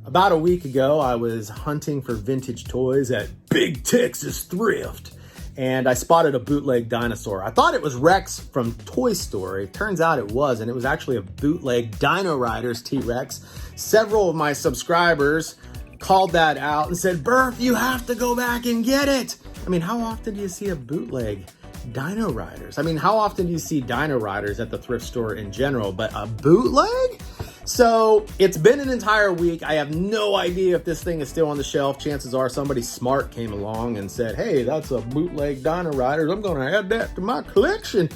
About a week ago, I was hunting for vintage toys at Big Texas Thrift, and I spotted a bootleg dinosaur. I thought it was Rex from Toy Story. Turns out it wasn't. It was actually a bootleg Dino Riders T-Rex. Several of my subscribers called that out and said, "Burf, you have to go back and get it." I mean, how often do you see a bootleg Dino Riders? I mean, how often do you see Dino Riders at the thrift store in general, but a bootleg? So it's been an entire week. I have no idea if this thing is still on the shelf. Chances are somebody smart came along and said, "Hey, that's a bootleg Dino Riders. I'm gonna add that to my collection."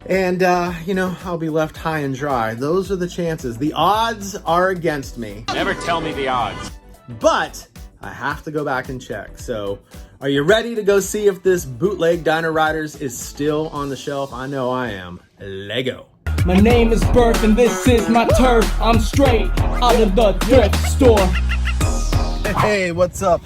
And, I'll be left high and dry. Those are the chances. The odds are against me. Never tell me the odds. But I have to go back and check. So are you ready to go see if this bootleg Dino Riders is still on the shelf? I know I am. Lego. My name is Burf and this is my turf. I'm straight out of the thrift store. Hey, what's up?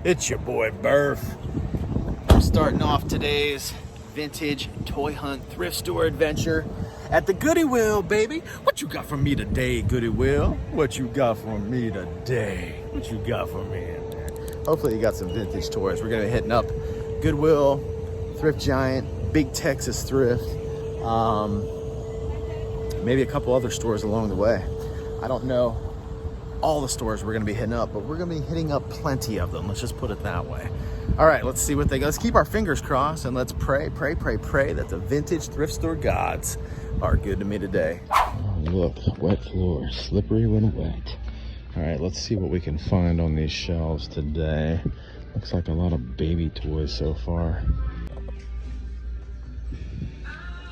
It's your boy Burf. I'm starting off today's vintage toy hunt thrift store adventure at the Goodwill, baby. What you got for me today, Goodwill? What you got for me today? What you got for me in there? Hopefully you got some vintage toys. We're gonna be hitting up Goodwill, Thrift Giant, Big Texas Thrift, maybe a couple other stores along the way. I don't know all the stores we're gonna be hitting up, but we're gonna be hitting up plenty of them. Let's just put it that way. All right, let's see what they got. Let's keep our fingers crossed and let's pray that the vintage thrift store gods are good to me today. Oh, look, wet floors, slippery when wet. All right, let's see what we can find on these shelves today. Looks like a lot of baby toys so far.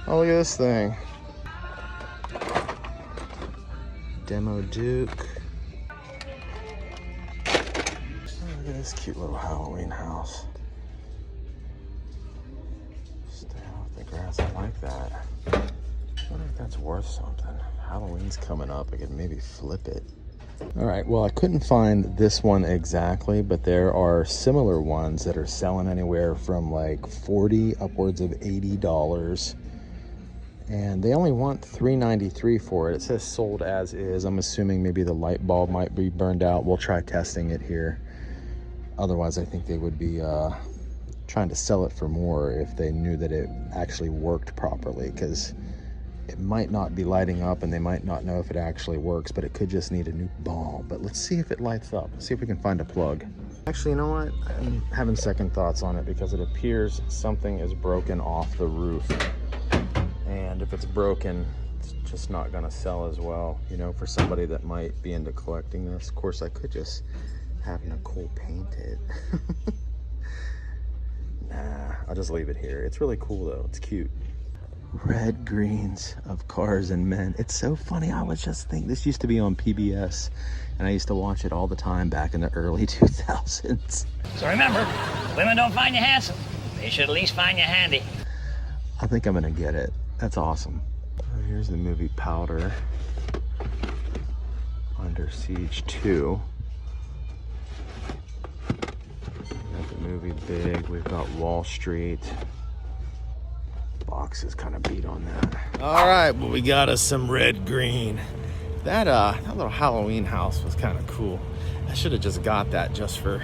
Oh, look at this thing. Demo Duke. Look at this cute little Halloween house. Stay off the grass. I like that. I wonder if that's worth something. Halloween's coming up. I could maybe flip it. All right, well, I couldn't find this one exactly, but there are similar ones that are selling anywhere from like $40 upwards of $80. And they only want $3.93 for it. It says sold as is. I'm assuming maybe the light bulb might be burned out. We'll try testing it here. Otherwise, I think they would be trying to sell it for more if they knew that it actually worked properly, because it might not be lighting up and they might not know if it actually works, but it could just need a new bulb. But let's see if it lights up. Let's see if we can find a plug. Actually, you know what? I'm having second thoughts on it because it appears something is broken off the roof. And if it's broken, it's just not gonna sell as well, for somebody that might be into collecting this. Of course, I could just have Nicole paint it. Nah, I'll just leave it here. It's really cool though, it's cute. Red greens of cars and men. It's so funny, I was just thinking, this used to be on PBS, and I used to watch it all the time back in the early 2000s. So remember, women don't find you handsome. They should at least find you handy. I think I'm gonna get it. That's awesome. Here's the movie Powder. Under Siege 2. We've got the movie Big. We've got Wall Street. Box is kind of beat on that. All right, well, we got us some red green. That little Halloween house was kind of cool. I should have just got that just for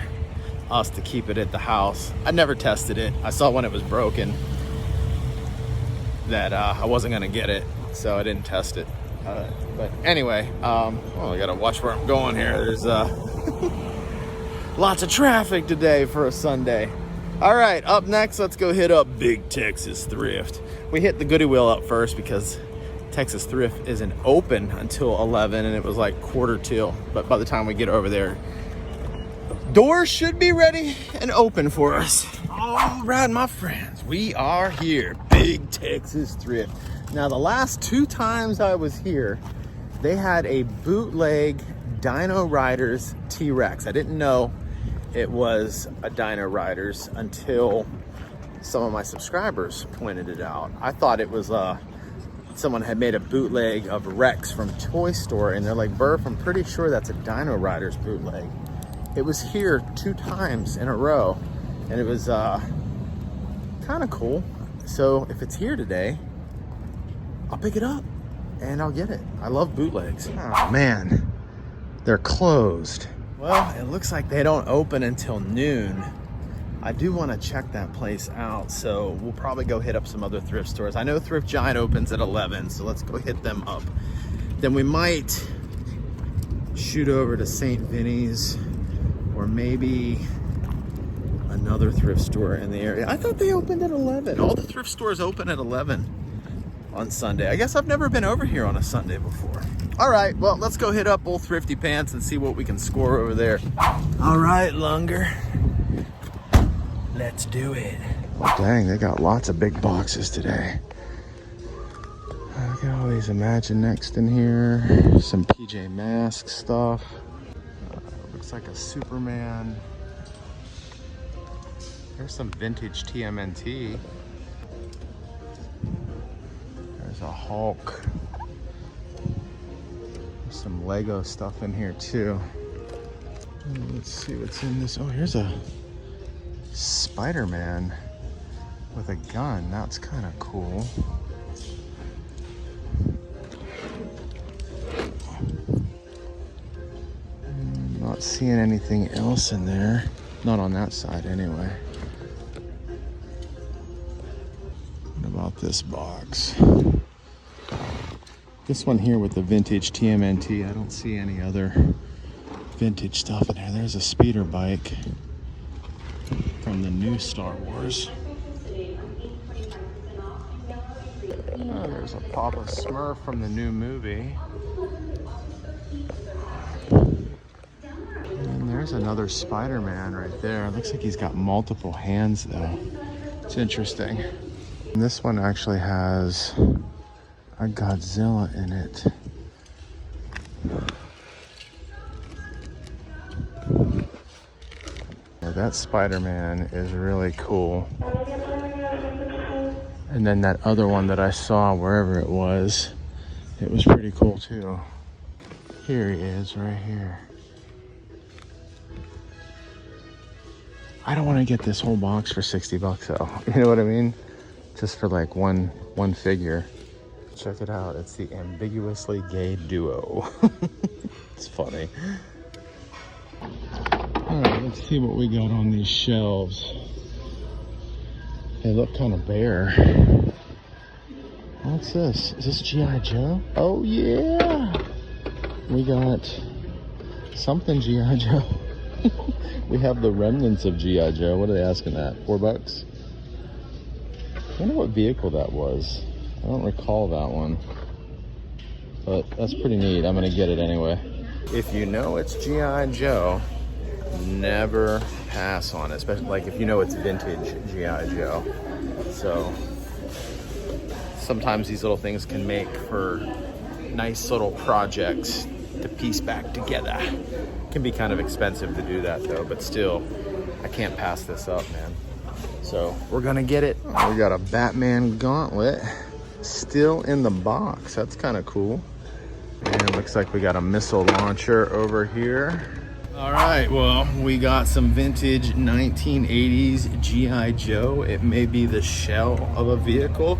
us to keep it at the house. I never tested it. I saw when it was broken that I wasn't gonna get it, so I didn't test it. But anyway, I gotta watch where I'm going here. There's lots of traffic today for a Sunday. All right, up next, let's go hit up Big Texas Thrift. We hit the Goodwill up first because Texas Thrift isn't open until 11, and it was like quarter till. But by the time we get over there, doors should be ready and open for us. All right, my friends, we are here, Big Texas Thrift. Now, the last 2 times I was here, they had a bootleg Dino Riders T-Rex. I didn't know it was a Dino Riders until some of my subscribers pointed it out. I thought it was someone had made a bootleg of Rex from Toy Story, and they're like, "Burf, I'm pretty sure that's a Dino Riders bootleg." It was here 2 times in a row, and it was kind of cool. So if it's here today, I'll pick it up and I'll get it. I love bootlegs. Oh man, they're closed. Well, it looks like they don't open until noon. I do want to check that place out, so we'll probably go hit up some other thrift stores. I know Thrift Giant opens at 11, so let's go hit them up. Then we might shoot over to St. Vinny's or maybe another thrift store in the area. I thought they opened at 11. All the thrift stores open at 11 on Sunday. I guess I've never been over here on a Sunday before. All right, well, let's go hit up Old Thrifty Pants and see what we can score over there. All right, Lunger. Let's do it. Dang, they got lots of big boxes today. Look at all these Imagine Next in here. Some PJ Masks stuff. Looks like a Superman. There's some vintage TMNT. There's a Hulk. There's some Lego stuff in here too. Let's see what's in this. Oh, here's a Spider-Man with a gun. That's kind of cool. Not seeing anything else in there. Not on that side anyway. What about this box? This one here with the vintage TMNT. I don't see any other vintage stuff in here. There's a speeder bike from the new Star Wars. Oh, there's a Papa Smurf from the new movie. And there's another Spider-Man right there. Looks like he's got multiple hands though. It's interesting. And this one actually has a Godzilla in it. Yeah, that Spider-Man is really cool. And then that other one that I saw wherever it was pretty cool too. Here he is right here. I don't want to get this whole box for 60 bucks though. You know what I mean? Just for like one figure. Check it out. It's the ambiguously gay duo. It's funny. All right, let's see what we got on these shelves. They look kind of bare. What's this? Is this G.I. Joe? Oh yeah! We got something G.I. Joe. We have the remnants of G.I. Joe. What are they asking that? $4? I wonder what vehicle that was. I don't recall that one. But that's pretty neat. I'm gonna get it anyway. If you know it's G.I. Joe, never pass on it, especially like if you know it's vintage G.I. Joe. So sometimes these little things can make for nice little projects to piece back together. It can be kind of expensive to do that though, but still, I can't pass this up, man. So we're gonna get it. Oh, we got a Batman gauntlet still in the box. That's kind of cool. And it looks like we got a missile launcher over here. All right, well, we got some vintage 1980s G.I. Joe. It may be the shell of a vehicle,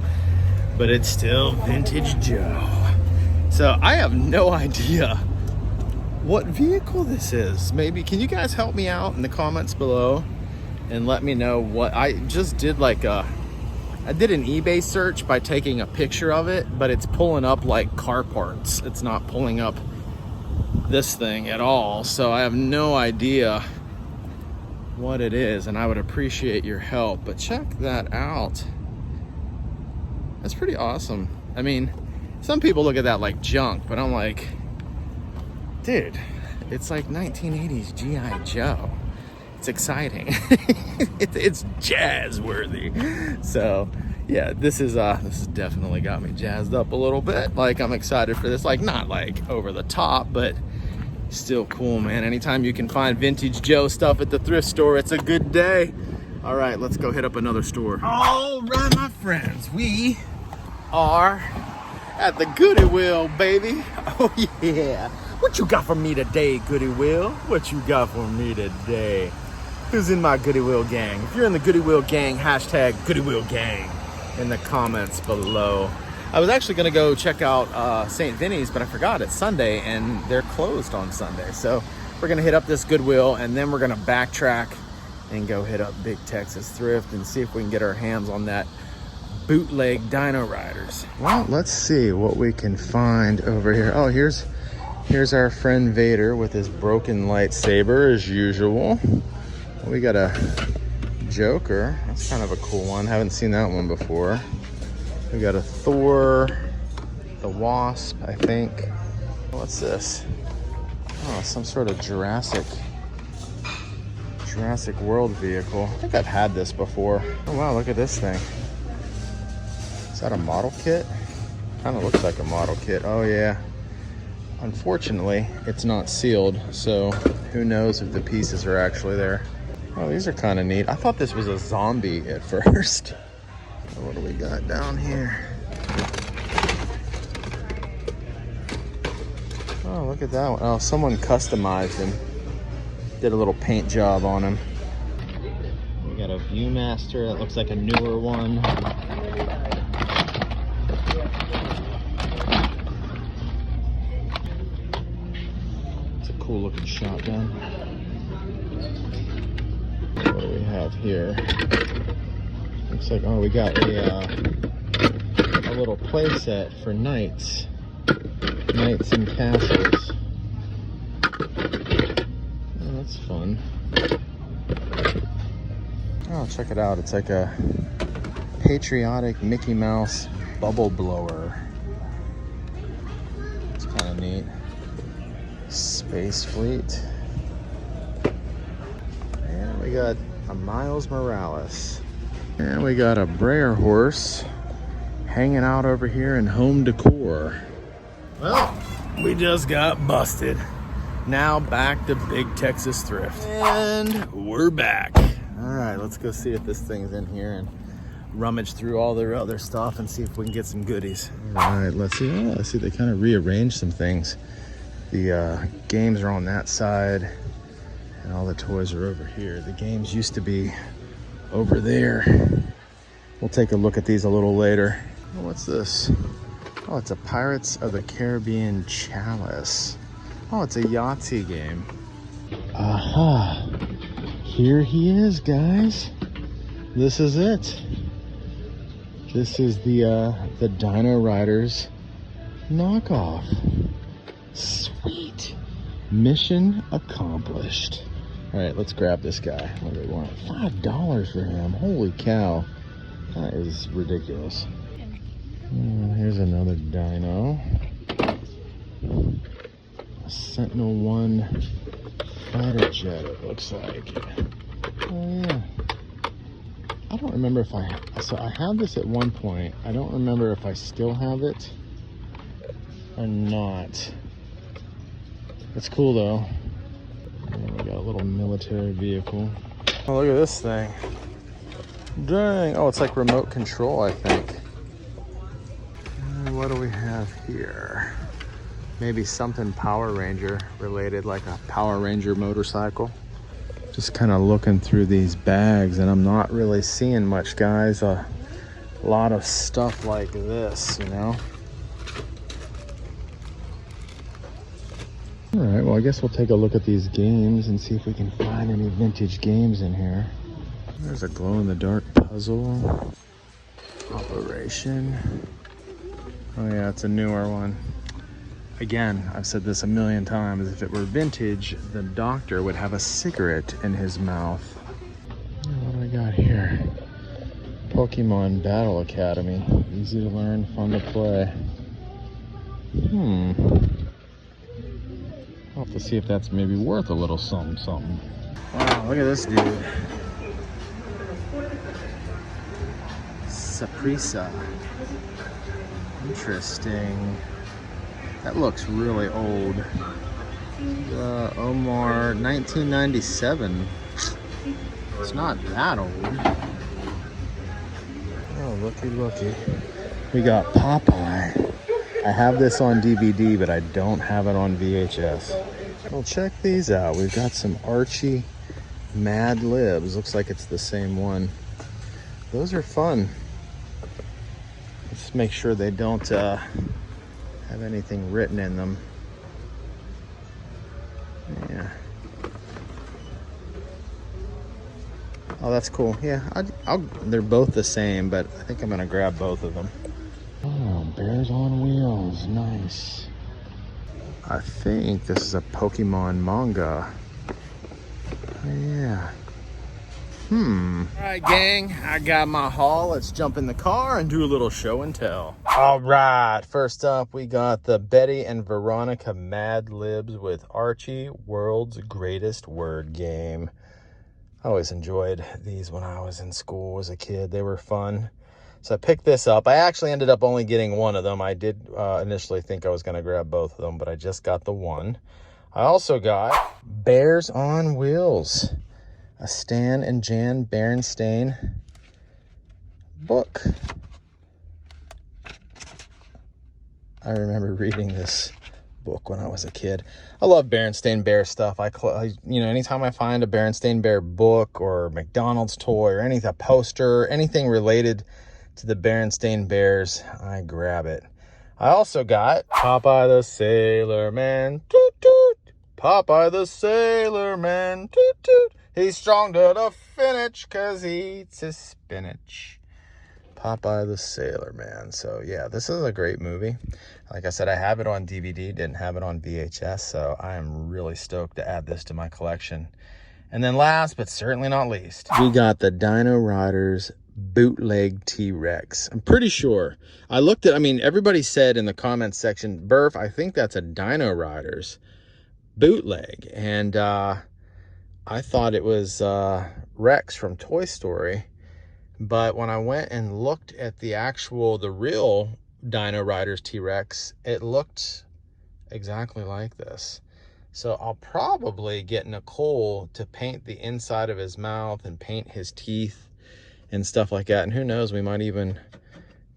but it's still vintage Joe. So I have no idea what vehicle this is. Maybe, can you guys help me out in the comments below and let me know what, I just did like I did an eBay search by taking a picture of it, but it's pulling up like car parts. It's not pulling up this thing at all. So I have no idea what it is, and I would appreciate your help. But check that out. That's pretty awesome. I mean, some people look at that like junk, but I'm like, dude, it's like 1980s G.I. Joe. It's exciting. It's jazz worthy. So yeah, this is definitely got me jazzed up a little bit. Like, I'm excited for this. Like, not like over the top, but still cool, man. Anytime you can find vintage Joe stuff at the thrift store, it's a good day. All right, let's go hit up another store. All right, my friends, we are at the Goodwill, baby. Oh yeah. What you got for me today, Goodwill? What you got for me today? Who's in my Goodwill gang? If you're in the Goodwill gang, hashtag Goodwill gang in the comments below. I was actually gonna go check out St. Vinny's, but I forgot it's Sunday and they're closed on Sunday. So we're gonna hit up this Goodwill and then we're gonna backtrack and go hit up Big Texas Thrift and see if we can get our hands on that bootleg Dino riders. Well, let's see what we can find over here. Oh, here's our friend Vader with his broken lightsaber as usual. We got a Joker. That's kind of a cool one. Haven't seen that one before. We got a Thor, the Wasp, I think. What's this? Oh, some sort of Jurassic World vehicle. I think I've had this before. Oh wow, look at this thing. Is that a model kit? Kind of looks like a model kit. Oh yeah. Unfortunately, it's not sealed, so who knows if the pieces are actually there. Oh, these are kind of neat. I thought this was a zombie at first. What do we got down here? Oh, look at that one. Oh, someone customized him. Did a little paint job on him. We got a Viewmaster. That looks like a newer one. It's a cool looking shotgun. What do we have here? Looks like, oh, we got a little play set for knights and castles. Oh, that's fun. Oh, check it out. It's like a patriotic Mickey Mouse bubble blower. It's kind of neat. Space Fleet. And we got a Miles Morales. And we got a Breyer horse hanging out over here in home decor. Well, we just got busted. Now back to Big Texas Thrift. And we're back. All right, let's go see if this thing's in here and rummage through all their other stuff and see if we can get some goodies. All right, let's see. Oh, I see they kind of rearranged some things. The games are on that side and all the toys are over here. The games used to be over there. We'll take a look at these a little later. Oh, what's this? Oh, it's a Pirates of the Caribbean Chalice. Oh, it's a Yahtzee game. Aha! Here he is, guys. This is it. This is the Dino Riders knockoff. Sweet. Mission accomplished. All right, let's grab this guy. What do we want? $5 for him. Holy cow. That is ridiculous. Here's another Dino. A Sentinel-1 fighter jet, it looks like. Oh, yeah. I don't remember if so I had this at one point. I don't remember if I still have it or not. It's cool though. And we got a little military vehicle. Oh, look at this thing. Dang. Oh, it's like remote control, I think. What do we have here? Maybe something Power Ranger related, like a Power Ranger motorcycle. Just kind of looking through these bags and I'm not really seeing much, guys. A lot of stuff like this, you know? All right, well, I guess we'll take a look at these games and see if we can find any vintage games in here. There's a glow-in-the-dark puzzle. Operation. Oh yeah, it's a newer one. Again, I've said this a million times. If it were vintage, the doctor would have a cigarette in his mouth. What do we got here? Pokemon Battle Academy. Easy to learn, fun to play. I'll have to see if that's maybe worth a little something. Wow, look at this dude. Saprissa. Interesting. That looks really old. Omar, 1997. It's not that old. Oh, looky. We got Popeye. I have this on DVD, but I don't have it on VHS. Well, check these out. We've got some Archie Mad Libs. Looks like it's the same one. Those are fun. Let's Just make sure they don't have anything written in them. Yeah. Oh, that's cool. Yeah, they're both the same, but I think I'm gonna grab both of them. Oh, Bears on Wheels, nice. I think this is a Pokemon manga. Oh, yeah. All right, gang, I got my haul. Let's jump in the car and do a little show and tell. All right, first up, we got the Betty and Veronica Mad Libs with Archie, World's Greatest Word Game. I always enjoyed these when I was in school as a kid. They were fun. So I picked this up. I actually ended up only getting one of them. I did initially think I was going to grab both of them, but I just got the one. I also got Bears on Wheels, a Stan and Jan Berenstain book. I remember reading this book when I was a kid. I love Berenstain Bear stuff. You know, anytime I find a Berenstain Bear book or McDonald's toy or anything, a poster, anything related to the Berenstain Bears, I grab it. I also got Popeye the Sailor Man, toot toot. Popeye the Sailor Man, toot toot. He's strong to the finish 'cause he eats his spinach. Popeye the Sailor Man. So yeah, this is a great movie. Like I said, I have it on DVD, didn't have it on VHS, so I am really stoked to add this to my collection. And then last, but certainly not least, we got the Dino Riders Bootleg T-Rex. I'm pretty sure. I mean, everybody said in the comments section, Burf, I think that's a Dino Riders bootleg. And I thought it was Rex from Toy Story. But when I went and looked at the real Dino Riders T-Rex, it looked exactly like this. So I'll probably get Nicole to paint the inside of his mouth and paint his teeth and stuff like that. And who knows, we might even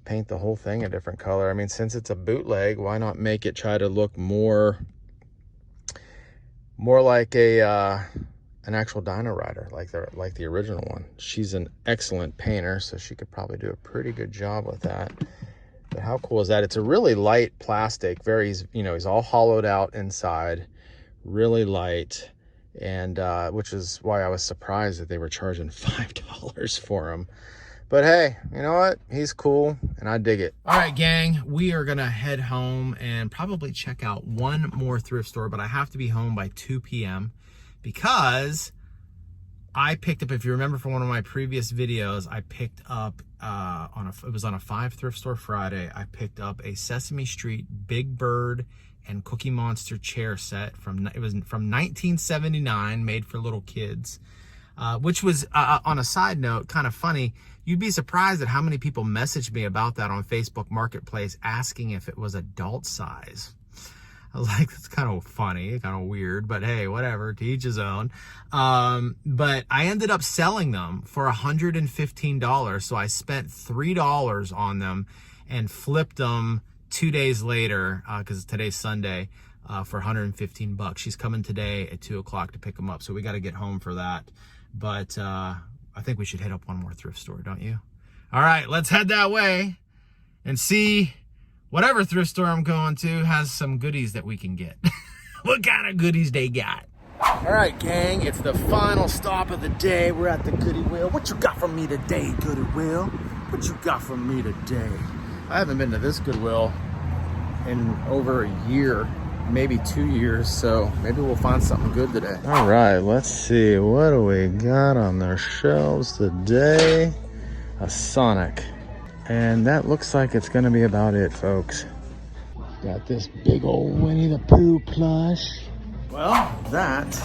paint the whole thing a different color. I mean, since it's a bootleg, why not make it try to look more like an actual Dino Rider, like the original one. She's an excellent painter, so she could probably do a pretty good job with that. But how cool is that? It's a really light plastic, he's all hollowed out inside, really light, and which is why I was surprised that they were charging $5 for him. But hey, you know what? He's cool, and I dig it. All right, gang, we are gonna head home and probably check out one more thrift store, but I have to be home by 2 p.m. because I picked up, if you remember from one of my previous videos, I picked up it was on a 5 thrift store Friday. I picked up a Sesame Street Big Bird and Cookie Monster chair set from 1979, made for little kids, which was on a side note, kind of funny. You'd be surprised at how many people messaged me about that on Facebook Marketplace asking if it was adult size. I was like, that's kind of funny, kind of weird, but hey, whatever, to each his own. But I ended up selling them for $115. So I spent $3 on them and flipped them 2 days later, because today's Sunday, for $115. She's coming today at 2 o'clock to pick them up. So we got to get home for that. But I think we should hit up one more thrift store, don't you? All right, let's head that way and see whatever thrift store I'm going to has some goodies that we can get. What kind of goodies they got? All right, gang, it's the final stop of the day. We're at the Goodwill. What you got for me today, Goodwill? What you got for me today? I haven't been to this Goodwill in over a year, maybe 2 years, so maybe we'll find something good today. All right, let's see. What do we got on the shelves today? A Sonic. And that looks like it's gonna be about it, folks. Got this big old Winnie the Pooh plush. Well, that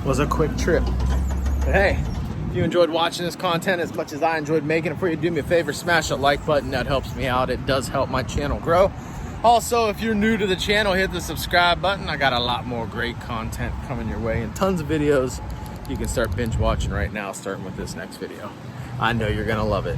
was a quick trip. But hey, if you enjoyed watching this content as much as I enjoyed making it for you, do me a favor, smash that like button. That helps me out. It does help my channel grow. Also, if you're new to the channel, hit the subscribe button. I got a lot more great content coming your way and tons of videos you can start binge watching right now, starting with this next video. I know you're gonna love it.